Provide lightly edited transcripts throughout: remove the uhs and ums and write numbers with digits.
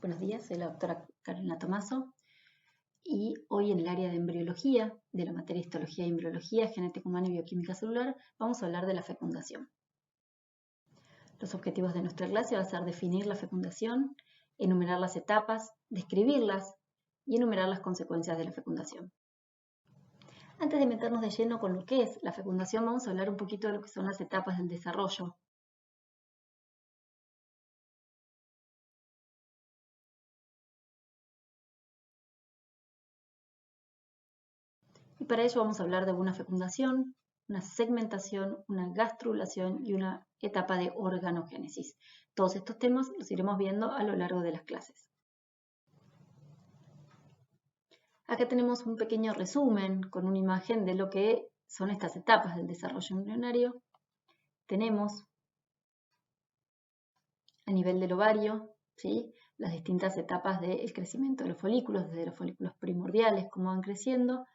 Buenos días, soy la doctora Carolina Tomaso y hoy en el área de embriología, de la materia histología y embriología, genética humana y bioquímica celular, vamos a hablar de la fecundación. Los objetivos de nuestra clase va a ser definir la fecundación, enumerar las etapas, describirlas y enumerar las consecuencias de la fecundación. Antes de meternos de lleno con lo que es la fecundación, vamos a hablar un poquito de lo que son las etapas del desarrollo. Y para ello vamos a hablar de una fecundación, una segmentación, una gastrulación y una etapa de organogénesis. Todos estos temas los iremos viendo a lo largo de las clases. Acá tenemos un pequeño resumen con una imagen de lo que son estas etapas del desarrollo embrionario. Tenemos a nivel del ovario, ¿sí?, las distintas etapas del crecimiento de los folículos, desde los folículos primordiales, cómo van creciendo,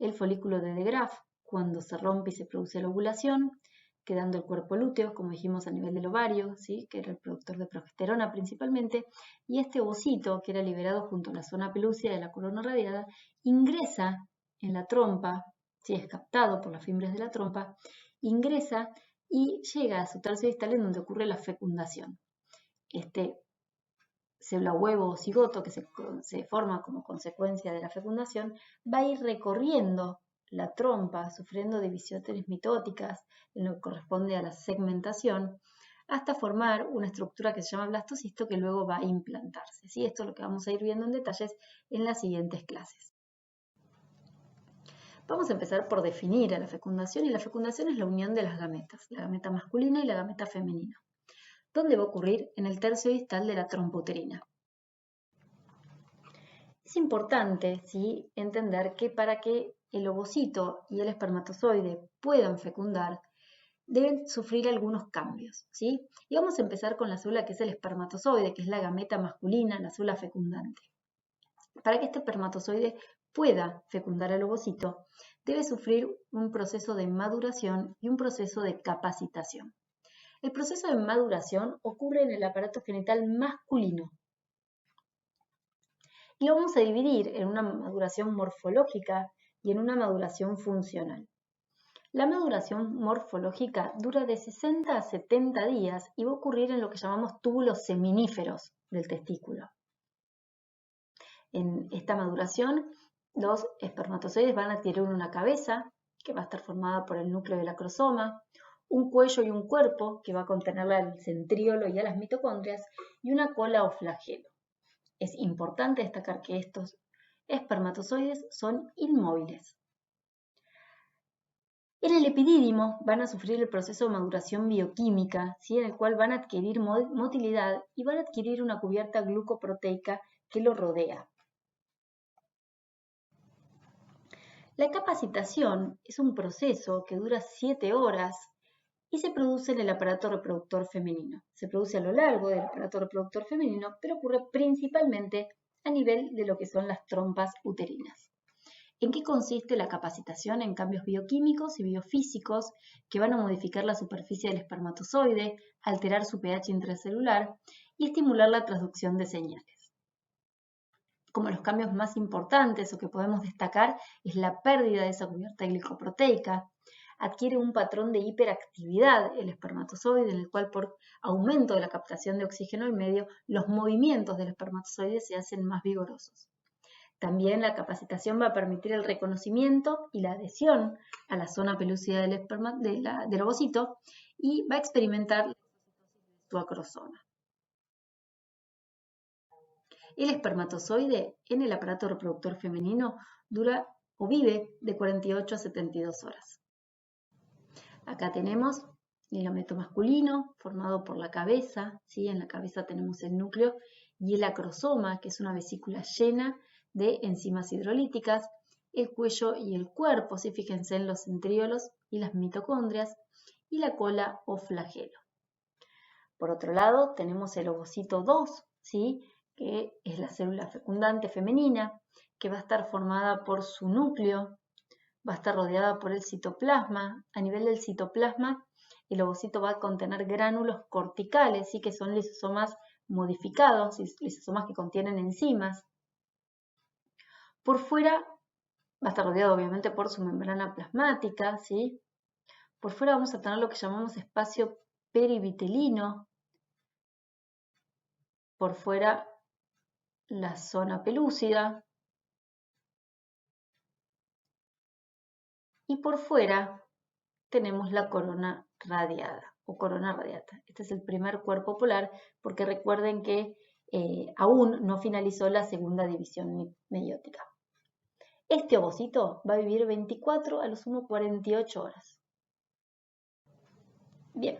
el folículo de De Graaf, cuando se rompe y se produce la ovulación, quedando el cuerpo lúteo, como dijimos, a nivel del ovario, ¿sí?, que era el productor de progesterona principalmente, y este ovocito, que era liberado junto a la zona pelúcida de la corona radiada, ingresa en la trompa, ¿sí?, es captado por las fibras de la trompa, ingresa y llega a su tercio distal en donde ocurre la fecundación. Este célula huevo o cigoto que se forma como consecuencia de la fecundación va a ir recorriendo la trompa, sufriendo divisiones mitóticas en lo que corresponde a la segmentación, hasta formar una estructura que se llama blastocisto que luego va a implantarse. ¿Sí? Esto es lo que vamos a ir viendo en detalles en las siguientes clases. Vamos a empezar por definir a la fecundación, y la fecundación es la unión de las gametas, la gameta masculina y la gameta femenina, donde va a ocurrir en el tercio distal de la trompa uterina. Es importante, ¿sí?, entender que para que el ovocito y el espermatozoide puedan fecundar, deben sufrir algunos cambios, ¿sí? Y vamos a empezar con la célula que es el espermatozoide, que es la gameta masculina, la célula fecundante. Para que este espermatozoide pueda fecundar al ovocito, debe sufrir un proceso de maduración y un proceso de capacitación. El proceso de maduración ocurre en el aparato genital masculino y lo vamos a dividir en una maduración morfológica y en una maduración funcional. La maduración morfológica dura de 60 a 70 días y va a ocurrir en lo que llamamos túbulos seminíferos del testículo. En esta maduración, los espermatozoides van a adquirir una cabeza, que va a estar formada por el núcleo del acrosoma, un cuello y un cuerpo, que va a contener al centríolo y a las mitocondrias, y una cola o flagelo. Es importante destacar que estos espermatozoides son inmóviles. En el epidídimo van a sufrir el proceso de maduración bioquímica, ¿sí?, en el cual van a adquirir motilidad y van a adquirir una cubierta glucoproteica que lo rodea. La capacitación es un proceso que dura 7 horas y se produce en el aparato reproductor femenino. Se produce a lo largo del aparato reproductor femenino, pero ocurre principalmente a nivel de lo que son las trompas uterinas. ¿En qué consiste la capacitación? En cambios bioquímicos y biofísicos que van a modificar la superficie del espermatozoide, alterar su pH intracelular y estimular la transducción de señales. Como los cambios más importantes o que podemos destacar es la pérdida de esa cubierta glicoproteica. Adquiere un patrón de hiperactividad el espermatozoide, en el cual por aumento de la captación de oxígeno al medio, los movimientos del espermatozoide se hacen más vigorosos. También la capacitación va a permitir el reconocimiento y la adhesión a la zona pelúcida del ovocito y va a experimentar su acrosoma. El espermatozoide en el aparato reproductor femenino dura o vive de 48 a 72 horas. Acá tenemos el gameto masculino formado por la cabeza, ¿sí? En la cabeza tenemos el núcleo y el acrosoma, que es una vesícula llena de enzimas hidrolíticas, el cuello y el cuerpo, ¿sí? Fíjense en los centríolos y las mitocondrias, y la cola o flagelo. Por otro lado, tenemos el ovocito 2, ¿sí?, que es la célula fecundante femenina, que va a estar formada por su núcleo, va a estar rodeada por el citoplasma. A nivel del citoplasma, el ovocito va a contener gránulos corticales, ¿sí?, que son lisosomas modificados, lisosomas que contienen enzimas. Por fuera va a estar rodeado obviamente por su membrana plasmática, ¿sí? Por fuera vamos a tener lo que llamamos espacio perivitelino. Por fuera la zona pelúcida. Y por fuera tenemos la corona radiada o corona radiata. Este es el primer cuerpo polar porque recuerden que aún no finalizó la segunda división meiótica. Este ovocito va a vivir 24 a lo sumo 48 horas. Bien.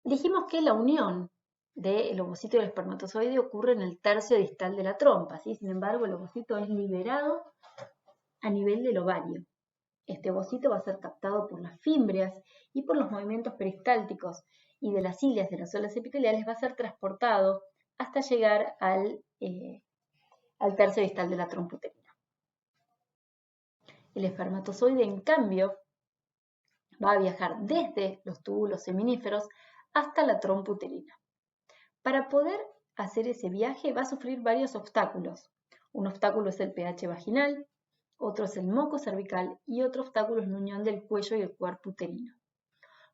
Dijimos que la unión del ovocito y el espermatozoide ocurre en el tercio distal de la trompa, ¿sí? Sin embargo, el ovocito es liberado a nivel del ovario. Este ovocito va a ser captado por las fímbrias y por los movimientos peristálticos y de las cilias de las células epiteliales va a ser transportado hasta llegar al tercio distal de la trompa uterina. El espermatozoide, en cambio, va a viajar desde los túbulos seminíferos hasta la trompa uterina. Para poder hacer ese viaje va a sufrir varios obstáculos. Un obstáculo es el pH vaginal, otro es el moco cervical y otro obstáculo es la unión del cuello y el cuerpo uterino.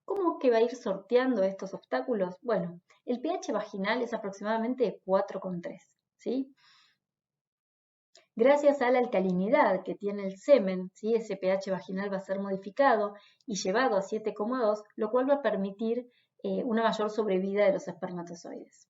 ¿Cómo que va a ir sorteando estos obstáculos? Bueno, el pH vaginal es aproximadamente 4,3, ¿sí? Gracias a la alcalinidad que tiene el semen, ¿sí? Ese pH vaginal va a ser modificado y llevado a 7,2, lo cual va a permitir una mayor sobrevida de los espermatozoides.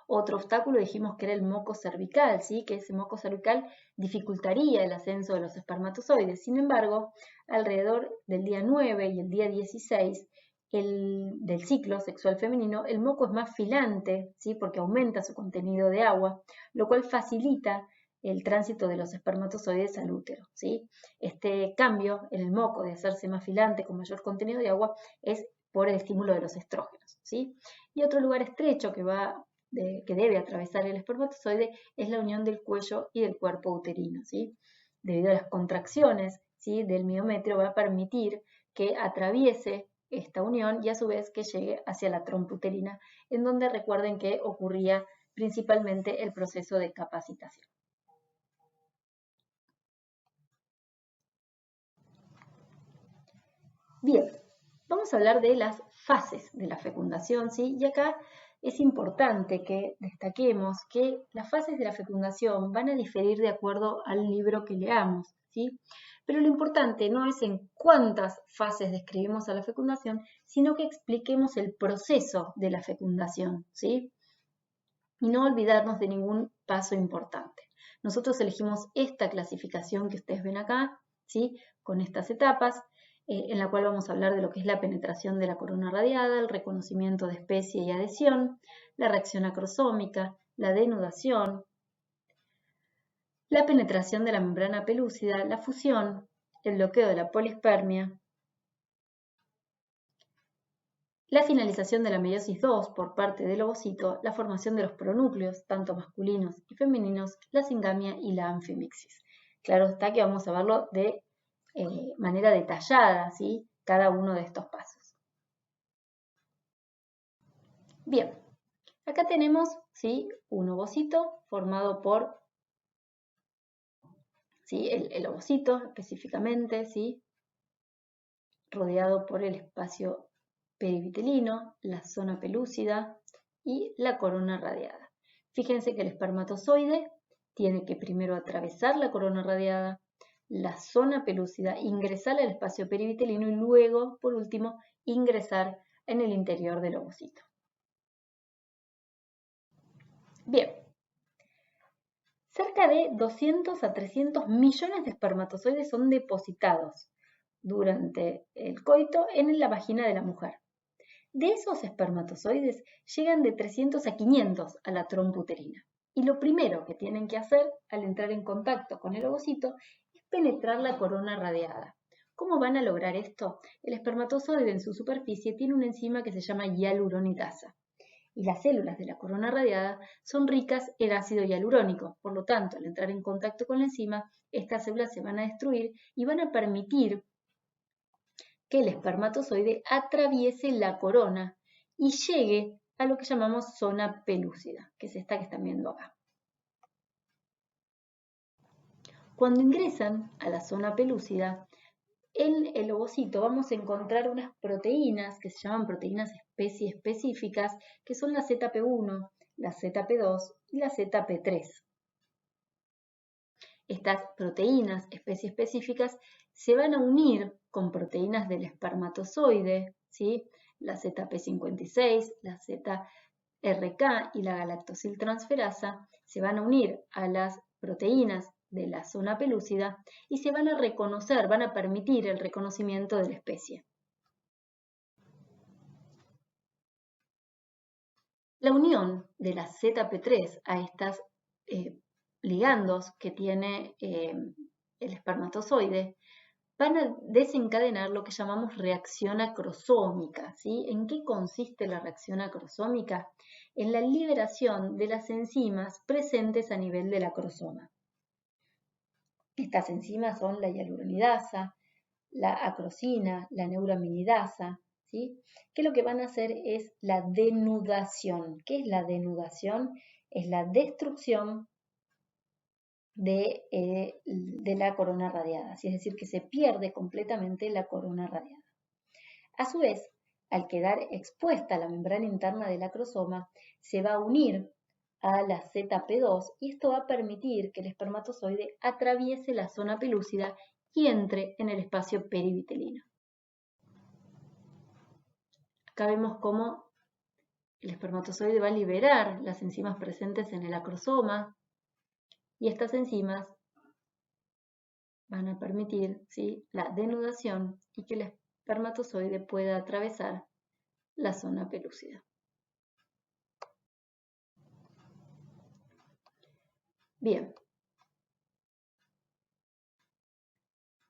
Otro obstáculo dijimos que era el moco cervical, ¿sí? Que ese moco cervical dificultaría el ascenso de los espermatozoides. Sin embargo, alrededor del día 9 y el día 16 del ciclo sexual femenino, el moco es más filante, ¿sí? Porque aumenta su contenido de agua, lo cual facilita el tránsito de los espermatozoides al útero, ¿sí? Este cambio en el moco de hacerse más filante con mayor contenido de agua es por el estímulo de los estrógenos, ¿sí? Y otro lugar estrecho que debe atravesar el espermatozoide es la unión del cuello y del cuerpo uterino, ¿sí? Debido a las contracciones, ¿sí? Del miometrio va a permitir que atraviese esta unión y a su vez que llegue hacia la trompa uterina, en donde recuerden que ocurría principalmente el proceso de capacitación. Bien, vamos a hablar de las fases de la fecundación, ¿sí? Y acá es importante que destaquemos que las fases de la fecundación van a diferir de acuerdo al libro que leamos, ¿sí? Pero lo importante no es en cuántas fases describimos a la fecundación, sino que expliquemos el proceso de la fecundación, ¿sí? Y no olvidarnos de ningún paso importante. Nosotros elegimos esta clasificación que ustedes ven acá, ¿sí? Con estas etapas, en la cual vamos a hablar de lo que es la penetración de la corona radiada, el reconocimiento de especie y adhesión, la reacción acrosómica, la denudación, la penetración de la membrana pelúcida, la fusión, el bloqueo de la polispermia, la finalización de la meiosis 2 por parte del ovocito, la formación de los pronúcleos, tanto masculinos y femeninos, la singamia y la anfimixis. Claro está que vamos a verlo de manera detallada, ¿sí? Cada uno de estos pasos. Bien, acá tenemos, ¿sí? Un ovocito formado por, ¿sí? El ovocito específicamente, ¿sí? Rodeado por el espacio perivitelino, la zona pelúcida y la corona radiada. Fíjense que el espermatozoide tiene que primero atravesar la corona radiada, la zona pelúcida, ingresar al espacio perivitelino y luego, por último, ingresar en el interior del ovocito. Bien, cerca de 200 a 300 millones de espermatozoides son depositados durante el coito en la vagina de la mujer. De esos espermatozoides llegan de 300 a 500 a la trompa uterina. Y lo primero que tienen que hacer al entrar en contacto con el ovocito es penetrar la corona radiada. ¿Cómo van a lograr esto? El espermatozoide en su superficie tiene una enzima que se llama hialuronidasa. Y las células de la corona radiada son ricas en ácido hialurónico. Por lo tanto, al entrar en contacto con la enzima, estas células se van a destruir y van a permitir que el espermatozoide atraviese la corona y llegue a lo que llamamos zona pelúcida, que es esta que están viendo acá. Cuando ingresan a la zona pelúcida, en el ovocito vamos a encontrar unas proteínas que se llaman proteínas especie específicas, que son la ZP1, la ZP2 y la ZP3. Estas proteínas especie específicas se van a unir con proteínas del espermatozoide, ¿sí? La ZP56, la ZRK y la galactosiltransferasa se van a unir a las proteínas de la zona pelúcida y se van a reconocer, van a permitir el reconocimiento de la especie. La unión de la ZP3 a estas ligandos que tiene el espermatozoide van a desencadenar lo que llamamos reacción acrosómica, ¿sí? ¿En qué consiste la reacción acrosómica? En la liberación de las enzimas presentes a nivel del acrosoma. Estas enzimas son la hialuronidasa, la acrosina, la neuraminidasa, ¿sí? Que lo que van a hacer es la denudación. ¿Qué es la denudación? Es la destrucción de la corona radiada, es decir, que se pierde completamente la corona radiada. A su vez, al quedar expuesta la membrana interna del acrosoma, se va a unir a la ZP2 y esto va a permitir que el espermatozoide atraviese la zona pelúcida y entre en el espacio perivitelino. Acá vemos cómo el espermatozoide va a liberar las enzimas presentes en el acrosoma y estas enzimas van a permitir, ¿sí?, la denudación y que el espermatozoide pueda atravesar la zona pelúcida. Bien.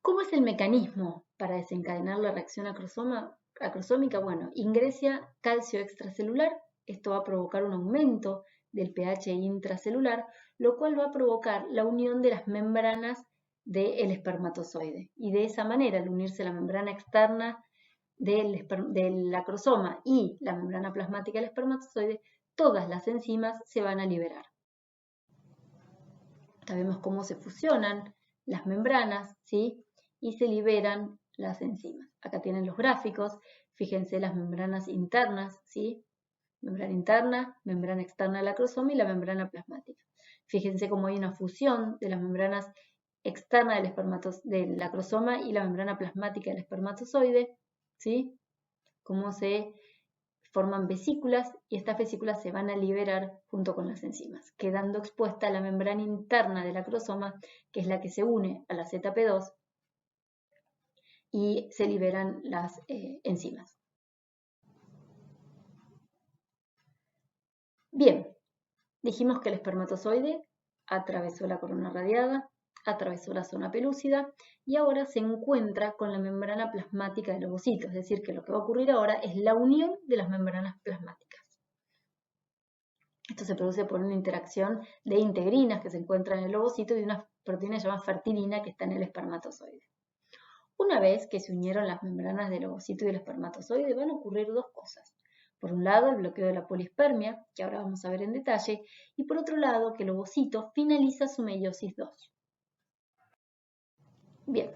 ¿Cómo es el mecanismo para desencadenar la reacción acrosómica? Bueno, ingresa calcio extracelular, esto va a provocar un aumento del pH intracelular, lo cual va a provocar la unión de las membranas del espermatozoide. Y de esa manera, al unirse la membrana externa del acrosoma y la membrana plasmática del espermatozoide, todas las enzimas se van a liberar. Acá vemos cómo se fusionan las membranas, ¿sí?, y se liberan las enzimas. Acá tienen los gráficos, fíjense las membranas internas, ¿sí? Membrana interna, membrana externa del acrosoma y la membrana plasmática. Fíjense cómo hay una fusión de las membranas externas del acrosoma y la membrana plasmática del espermatozoide, ¿sí? Cómo se forman vesículas y estas vesículas se van a liberar junto con las enzimas, quedando expuesta la membrana interna del acrosoma, que es la que se une a la ZP2, y se liberan las enzimas. Bien, dijimos que el espermatozoide atravesó la corona radiada, atravesó la zona pelúcida y ahora se encuentra con la membrana plasmática del ovocito, es decir, que lo que va a ocurrir ahora es la unión de las membranas plasmáticas. Esto se produce por una interacción de integrinas que se encuentran en el ovocito y una proteína llamada fertilina que está en el espermatozoide. Una vez que se unieron las membranas del ovocito y del espermatozoide, van a ocurrir dos cosas. Por un lado, el bloqueo de la polispermia, que ahora vamos a ver en detalle, y por otro lado, que el ovocito finaliza su meiosis 2. Bien.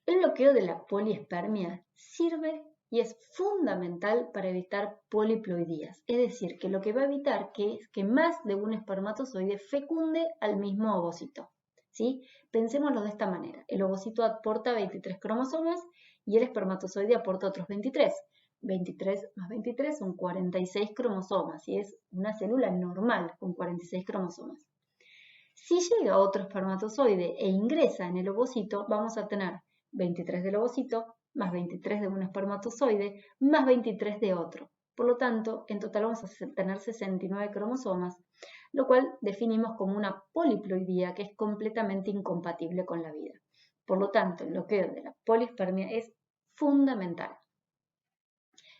El bloqueo de la polispermia sirve y es fundamental para evitar poliploidías, es decir, que lo que va a evitar es que más de un espermatozoide fecunde al mismo ovocito. ¿Sí? Pensémoslo de esta manera. El ovocito aporta 23 cromosomas y el espermatozoide aporta otros 23. 23 más 23 son 46 cromosomas y es una célula normal con 46 cromosomas. Si llega otro espermatozoide e ingresa en el ovocito, vamos a tener 23 del ovocito más 23 de un espermatozoide más 23 de otro. Por lo tanto, en total vamos a tener 69 cromosomas, lo cual definimos como una poliploidía que es completamente incompatible con la vida. Por lo tanto, el bloqueo de la polispermia es fundamental.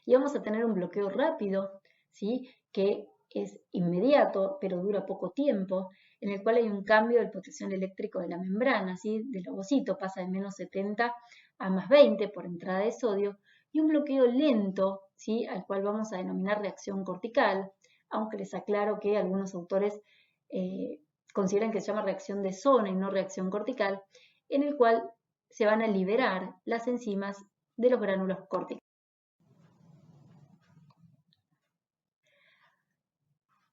Y vamos a tener un bloqueo rápido, ¿sí?, que es inmediato, pero dura poco tiempo, en el cual hay un cambio del potencial eléctrico de la membrana, ¿sí?, del ovocito, pasa de menos 70 a más 20 por entrada de sodio, y y un bloqueo lento, ¿sí? Al cual vamos a denominar reacción cortical, aunque les aclaro que algunos autores consideran que se llama reacción de zona y no reacción cortical, en el cual se van a liberar las enzimas de los gránulos corticales.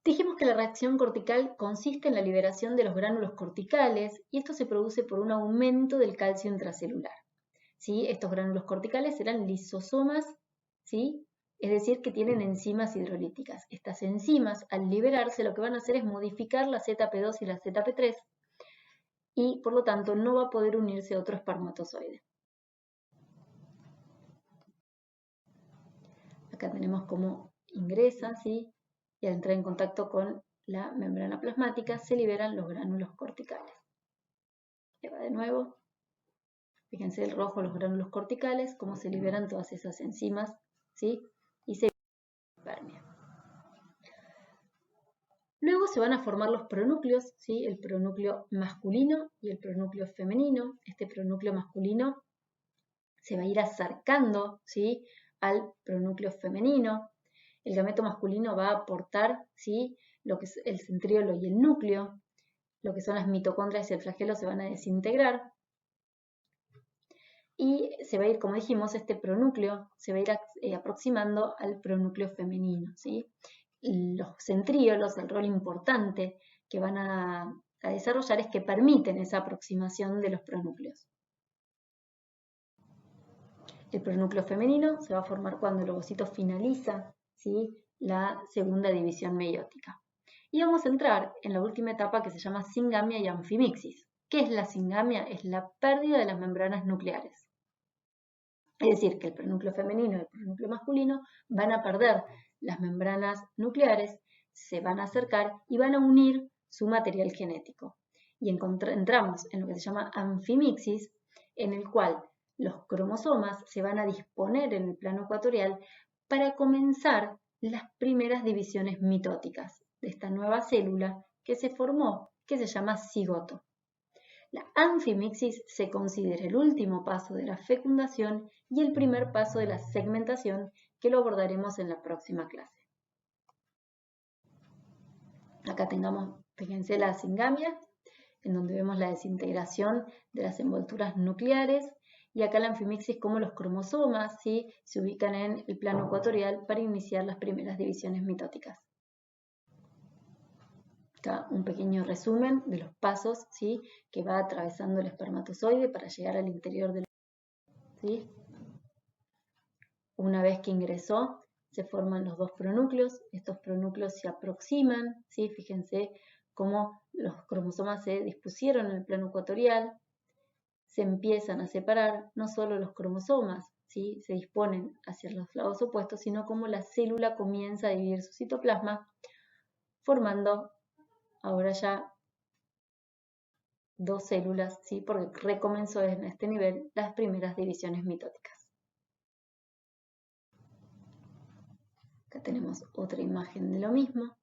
Dijimos que la reacción cortical consiste en la liberación de los gránulos corticales y esto se produce por un aumento del calcio intracelular. ¿Sí? Estos gránulos corticales serán lisosomas, ¿sí? Es decir, que tienen enzimas hidrolíticas. Estas enzimas, al liberarse, lo que van a hacer es modificar la ZP2 y la ZP3 y, por lo tanto, no va a poder unirse a otro espermatozoide. Acá tenemos cómo ingresa, ¿sí? Y al entrar en contacto con la membrana plasmática se liberan los gránulos corticales. Ahí va de nuevo. Fíjense el rojo, los gránulos corticales, cómo se liberan todas esas enzimas, ¿sí? Y se permea. Luego se van a formar los pronúcleos, ¿sí? El pronúcleo masculino y el pronúcleo femenino. Este pronúcleo masculino se va a ir acercando, ¿sí? Al pronúcleo femenino. El gameto masculino va a aportar, ¿sí? Lo que es el centríolo y el núcleo. Lo que son las mitocondrias y el flagelo se van a desintegrar. Y se va a ir, como dijimos, este pronúcleo se va a ir aproximando al pronúcleo femenino, ¿sí? Los centríolos, el rol importante que van a desarrollar es que permiten esa aproximación de los pronúcleos. El pronúcleo femenino se va a formar cuando el ovocito finaliza, ¿sí? La segunda división meiótica. Y vamos a entrar en la última etapa que se llama singamia y anfimixis. ¿Qué es la singamia? Es la pérdida de las membranas nucleares. Es decir, que el pronúcleo femenino y el pronúcleo masculino van a perder las membranas nucleares, se van a acercar y van a unir su material genético. Y entramos en lo que se llama anfimixis, en el cual los cromosomas se van a disponer en el plano ecuatorial para comenzar las primeras divisiones mitóticas de esta nueva célula que se formó, que se llama cigoto. La anfimixis se considera el último paso de la fecundación y el primer paso de la segmentación, que lo abordaremos en la próxima clase. Acá fíjense la singamia, en donde vemos la desintegración de las envolturas nucleares, y acá la anfimixis, como los cromosomas, ¿sí? Se ubican en el plano ecuatorial para iniciar las primeras divisiones mitóticas. Acá un pequeño resumen de los pasos, ¿sí? Que va atravesando el espermatozoide para llegar al interior del... ¿sí? Una vez que ingresó, se forman los dos pronúcleos. Estos pronúcleos se aproximan, ¿sí? Fíjense cómo los cromosomas se dispusieron en el plano ecuatorial. Se empiezan a separar no solo los cromosomas, ¿sí? Se disponen hacia los lados opuestos, sino como la célula comienza a dividir su citoplasma, formando ahora ya dos células, ¿sí? Porque recomenzó en este nivel las primeras divisiones mitóticas. Acá tenemos otra imagen de lo mismo,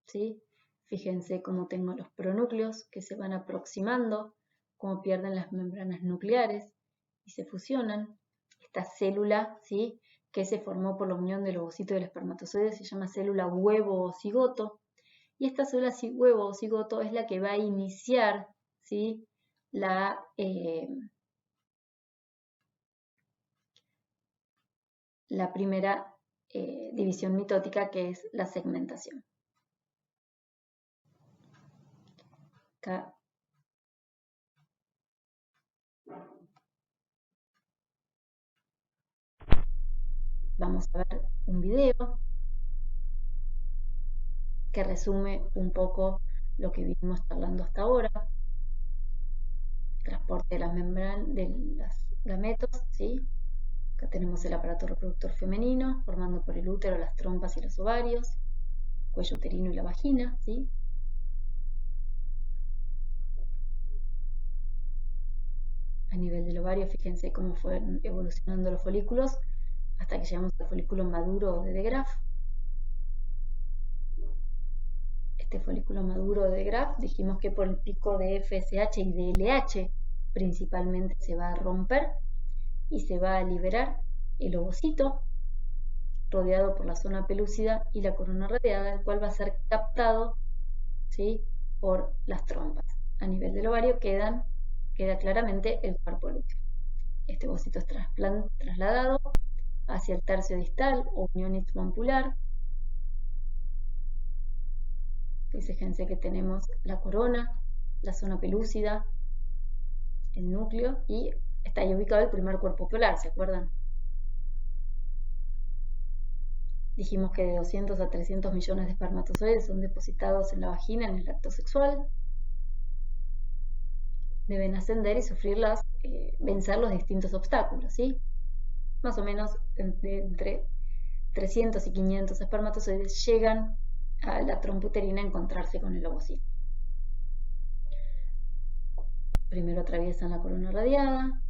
¿sí? Fíjense cómo tengo los pronúcleos que se van aproximando, cómo pierden las membranas nucleares y se fusionan. Esta célula, ¿sí? Que se formó por la unión del ovocito y del espermatozoide se llama célula huevo o cigoto. Y esta célula huevo o cigoto es la que va a iniciar, ¿sí? la primera división mitótica, que es la segmentación. Acá vamos a ver un video que resume un poco lo que vinimos hablando hasta ahora. Transporte de las membranas, de los gametos, ¿sí? Acá tenemos el aparato reproductor femenino, formando por el útero, las trompas y los ovarios, cuello uterino y la vagina, ¿sí? A nivel del ovario, fíjense cómo fueron evolucionando los folículos hasta que llegamos al folículo maduro de Graf. Este folículo maduro de Graf, dijimos que por el pico de FSH y de LH principalmente se va a romper y se va a liberar el ovocito, rodeado por la zona pelúcida y la corona radiada, el cual va a ser captado, ¿sí?, por las trompas. A nivel del ovario queda claramente el cuerpo lúteo. Este ovocito es trasladado hacia el tercio distal o unión istmoampular. Fíjense que tenemos la corona, la zona pelúcida, el núcleo, y está ahí ubicado el primer cuerpo polar, ¿se acuerdan? Dijimos que de 200 a 300 millones de espermatozoides son depositados en la vagina en el acto sexual. Deben ascender y vencer los distintos obstáculos, ¿sí? Más o menos entre 300 y 500 espermatozoides llegan a la trompa uterina a encontrarse con el ovocito. Primero atraviesan la corona radiada,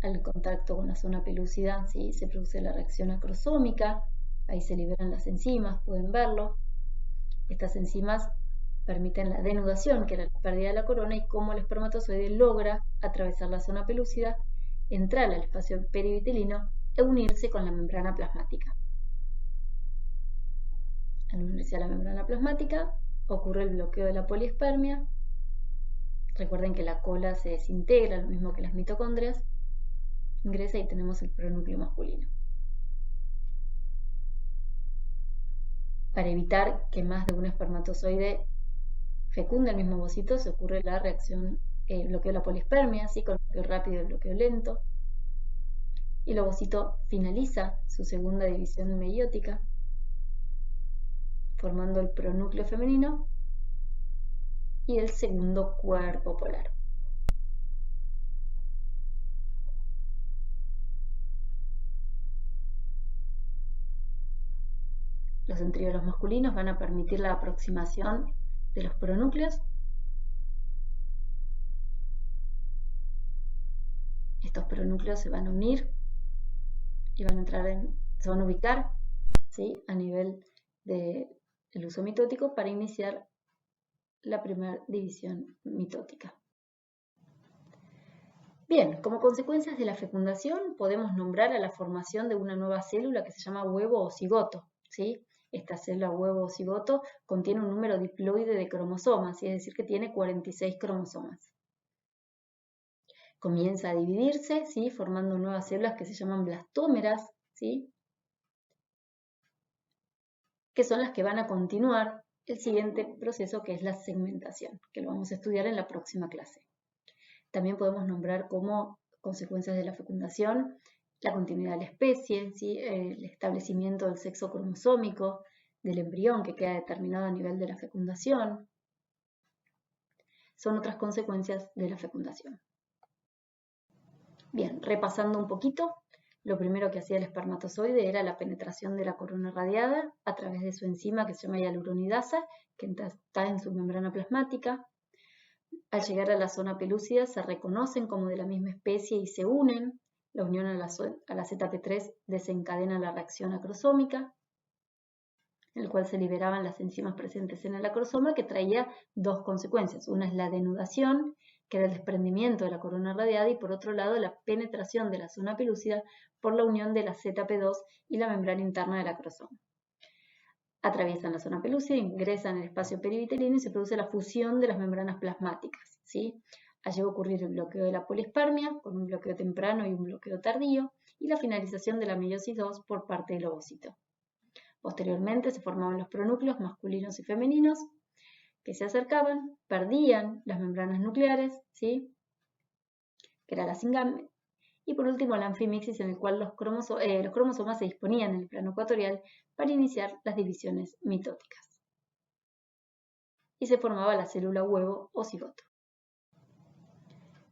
al contacto con la zona pelúcida, ¿sí?, se produce la reacción acrosómica, ahí se liberan las enzimas, pueden verlo. Estas enzimas permiten la denudación, que era la pérdida de la corona, y cómo el espermatozoide logra atravesar la zona pelúcida, entrar al espacio perivitelino e unirse con la membrana plasmática. Al unirse a la membrana plasmática ocurre el bloqueo de la poliespermia. Recuerden que la cola se desintegra, lo mismo que las mitocondrias. Ingresa y tenemos el pronúcleo masculino. Para evitar que más de un espermatozoide fecunde el mismo ovocito, se ocurre la reacción, el bloqueo de la poliespermia, ¿sí?, con el bloqueo rápido y el bloqueo lento. Y el ovocito finaliza su segunda división meiótica, formando el pronúcleo femenino y el segundo cuerpo polar. Los centríolos masculinos van a permitir la aproximación de los pronúcleos. Estos pronúcleos se van a unir y se van a ubicar, ¿sí?, a nivel del uso mitótico para iniciar la primera división mitótica. Bien, como consecuencias de la fecundación podemos nombrar a la formación de una nueva célula que se llama huevo o cigoto, ¿sí? Esta célula huevo o cigoto contiene un número diploide de cromosomas, es decir, que tiene 46 cromosomas. Comienza a dividirse, ¿sí?, formando nuevas células que se llaman blastómeras, ¿sí?, que son las que van a continuar el siguiente proceso, que es la segmentación, que lo vamos a estudiar en la próxima clase. También podemos nombrar como consecuencias de la fecundación la continuidad de la especie, ¿sí?, el establecimiento del sexo cromosómico del embrión que queda determinado a nivel de la fecundación. Son otras consecuencias de la fecundación. Bien, repasando un poquito, lo primero que hacía el espermatozoide era la penetración de la corona radiada a través de su enzima que se llama hialuronidasa, que está en su membrana plasmática. Al llegar a la zona pelúcida se reconocen como de la misma especie y se unen. La unión a la ZP3 desencadena la reacción acrosómica, en el cual se liberaban las enzimas presentes en el acrosoma, que traía dos consecuencias. Una es la denudación, que era el desprendimiento de la corona radiada, y por otro lado la penetración de la zona pelúcida por la unión de la ZP2 y la membrana interna del acrosoma. Atraviesan la zona pelúcida, ingresan al espacio perivitelino y se produce la fusión de las membranas plasmáticas, ¿sí? Allí va a ocurrir el bloqueo de la poliespermia, con un bloqueo temprano y un bloqueo tardío, y la finalización de la meiosis 2 por parte del ovocito. Posteriormente se formaban los pronúcleos masculinos y femeninos, que se acercaban, perdían las membranas nucleares, ¿sí?, que era la singame, y por último la anfimixis, en el cual los cromosomas se disponían en el plano ecuatorial para iniciar las divisiones mitóticas. Y se formaba la célula huevo o cigoto.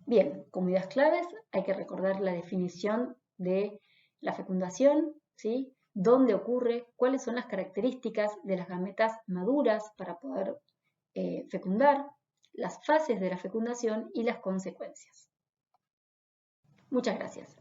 Bien, como ideas claves hay que recordar la definición de la fecundación, ¿sí?, dónde ocurre, cuáles son las características de las gametas maduras para poder fecundar, las fases de la fecundación y las consecuencias. Muchas gracias.